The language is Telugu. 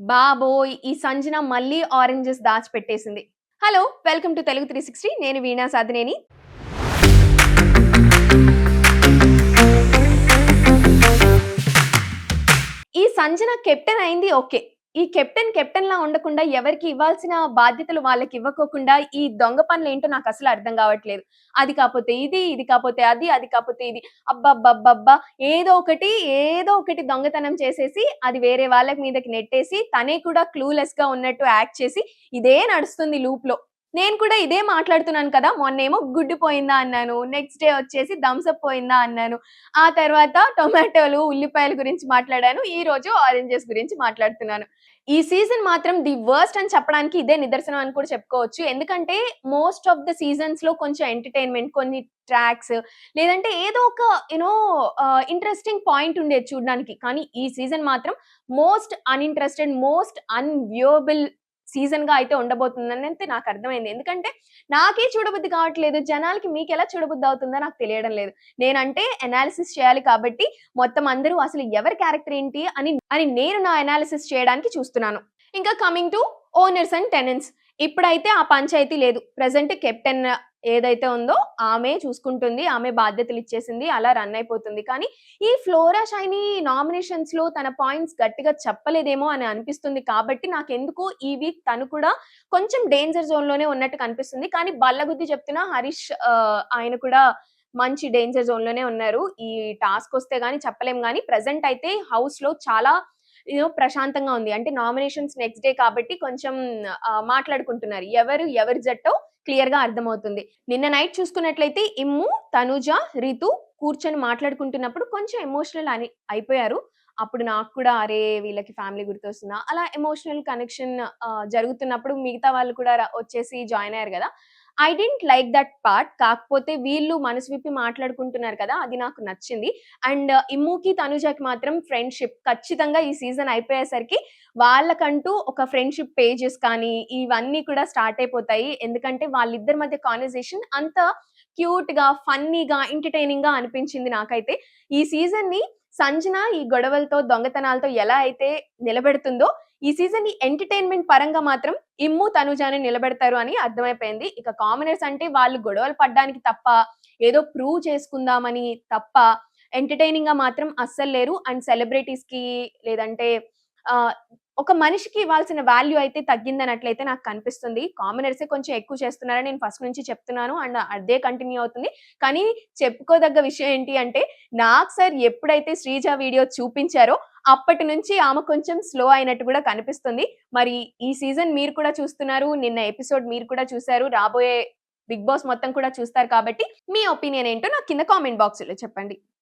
బాబోయ్! ఈ సంజన మళ్ళీ ఆరెంజెస్ దాచిపెట్టేసింది. హలో! వెల్కమ్ టు తెలుగు 360 నేను వీణా సాధినేని. ఈ సంజన కెప్టెన్ అయింది ఓకే. ఈ కెప్టెన్‌లా ఉండకుండా ఎవరికి ఇవ్వాల్సిన బాధ్యతలు వాళ్ళకి ఇవ్వకోకుండా ఈ దొంగ పనులేంటో నాకసలు అర్థం గావట్లేదు. అది కాపోతే ఇది, ఇది కాపోతే అది, అది కాపోతే ఇది. అబ్బబ్బబ్బబ్బా! ఏదో ఒకటి దొంగతనం చేసేసి అది వేరే వాళ్ళ మీదకి నెట్టేసి తనే కూడా క్లూలెస్‌గా ఉన్నట్టు యాక్ట్ చేసి ఇదే నడుస్తుంది లూప్‌లో. నేను కూడా ఇదే మాట్లాడుతున్నాను కదా! మొన్నేమో గుడ్డు పోయిందా అన్నాను. నెక్స్ట్ డే వచ్చేసి థమ్స్ అప్ పోయిందా అన్నాను. ఆ తర్వాత టొమాటోలు, ఉల్లిపాయల గురించి మాట్లాడాను. ఈరోజు ఆరెంజెస్ గురించి మాట్లాడుతున్నాను. ఈ సీజన్ మాత్రం ది వర్స్ట్ అని చెప్పడానికి ఇదే నిదర్శనం అని కూడా చెప్పుకోవచ్చు. ఎందుకంటే మోస్ట్ ఆఫ్ ద సీజన్స్‌లో కొంచెం ఎంటర్‌టైన్‌మెంట్, కొన్ని ట్రాక్స్ లేదంటే ఏదో ఒక ఇంట్రెస్టింగ్ పాయింట్ ఉండేది చూడడానికి. కానీ ఈ సీజన్ మాత్రం మోస్ట్ అన్‌ఇంట్రెస్టెడ్, మోస్ట్ అన్‌వ్యూయబుల్ సీజన్‌గా అయితే ఉండబోతుందనైతే నాకర్థమైంది. ఎందుకంటే నాకే చూడబుద్ధి కావట్లేదు. జనాలకి మీకెలా చూడబుద్ధి అవుతుందో నాకు తెలియడం లేదు. నేనంటే అనాలిసిస్ చేయాలి కాబట్టి మొత్తం అందరూ అసలు ఎవరి క్యారెక్టర్ ఏంటి అని నేను నా అనాలిసిస్ చేయడానికి చూస్తున్నాను. ఇంకా coming to owners and tenants. ఇప్పుడైతే ఆ పంచాయతీ లేదు. ప్రెజెంట్ కెప్టెన్ ఏదైతే ఉందో ఆమె చూసుకుంటుంది. ఆమె బాధ్యతలిచ్చేసింది. అలా రన్ అయిపోతుంది. కానీ ఈ ఫ్లోరా షైనీ నామినేషన్స్‌లో తన పాయింట్స్ గట్టిగా చెప్పలేదేమో అని అనిపిస్తుంది కాబట్టి నాకెందుకో ఈ వీక్ తను కూడా కొంచెం డేంజర్ జోన్‌లోనే ఉన్నట్టు కనిపిస్తుంది. కానీ బల్లగుద్ది చెప్తున్నా హరీష్ ఆయన కూడా మంచి డేంజర్ జోన్‌లోనే ఉన్నారు. ఈ టాస్క్ వస్తే గాని చెప్పలేం గానీ ప్రెజెంట్ అయితే హౌస్‌లో చాలా ప్రశాంతంగా ఉంది. అంటే నామినేషన్స్ నెక్స్ట్ డే కాబట్టి కొంచెం మాట్లాడుకుంటున్నారు. ఎవరి జట్టో క్లియర్‌గా అర్థమవుతుంది. నిన్న నైట్ చూసుకున్నట్లయితే ఇమ్ము, తనూజ, రితు కూర్చొని మాట్లాడుకుంటున్నప్పుడు కొంచెం ఎమోషనల్ అయిపోయారు. అప్పుడు నాకు కూడా అరే! వీళ్ళకి ఫ్యామిలీ గుర్తొస్తుందా? అలా ఎమోషనల్ కనెక్షన్ జరుగుతున్నప్పుడు మిగతా వాళ్ళు కూడా వచ్చేసి జాయిన్ అయ్యారు గదా! I didn't like that part. కాకపోతే వీళ్ళు మనసు విప్పి మాట్లాడుకుంటున్నారు కదా! అది నాకు నచ్చింది. అండ్ ఇమ్ముకి, తనుజకి మాత్రం ఫ్రెండ్‌షిప్ ఖచ్చితంగా ఈ సీజన్ అయిపోయేసరికి వాళ్ళకంటూ ఒక ఫ్రెండ్‌షిప్ పేజెస్ కానీ, ఇవన్నీ కూడా స్టార్ట్ అయిపోతాయి. ఎందుకంటే వాళ్ళిద్దరి మధ్య కాన్వర్జేషన్ అంత క్యూట్‌గా, ఫన్నీగా, ఎంటర్‌టైనింగ్‌గా అనిపించింది నాకైతే. ఈ సీజన్‌ని సంజన ఈ గొడవలతో, దొంగతనాలతో ఎలా అయితే నిలబెడుతుందో, ఈ సీజన్‌ని ఎంటర్‌టైన్‌మెంట్ పరంగా మాత్రం ఇమ్ము, తనుజాని నిలబెడతారు అని అర్థమైపోయింది. ఇక కామనర్స్ అంటే వాళ్ళు గొడవలు పడ్డానికి తప్ప, ఏదో ప్రూవ్ చేసుకుందామని తప్ప, ఎంటర్‌టైనింగ్‌గా మాత్రం అస్సలు లేరు. అండ్ సెలబ్రిటీస్‌కి లేదంటే ఆహ్, ఒక మనిషికి ఇవ్వాల్సిన వాల్యూ అయితే తగ్గిందన్నట్లయితే నాకు కనిపిస్తుంది. కామనర్సే కొంచెం ఎక్కువ చేస్తున్నారని నేను ఫస్ట్ నుంచి చెప్తున్నాను. అండ్ అదే కంటిన్యూ అవుతుంది. కానీ చెప్పుకోదగ్గ విషయం ఏంటి అంటే, నాగ్ సార్ ఎప్పుడైతే శ్రీజ వీడియో చూపించారో అప్పటి నుంచి ఆమె కొంచెం స్లో అయినట్టు కూడా కనిపిస్తుంది. మరి ఈ సీజన్ మీరు కూడా చూస్తున్నారు. నిన్న ఎపిసోడ్ మీరు కూడా చూసారు. రాబోయే బిగ్ బాస్ మొత్తం కూడా చూస్తారు కాబట్టి మీ ఒపీనియన్ ఏంటో నాకు కింద కామెంట్ బాక్స్‌లో చెప్పండి.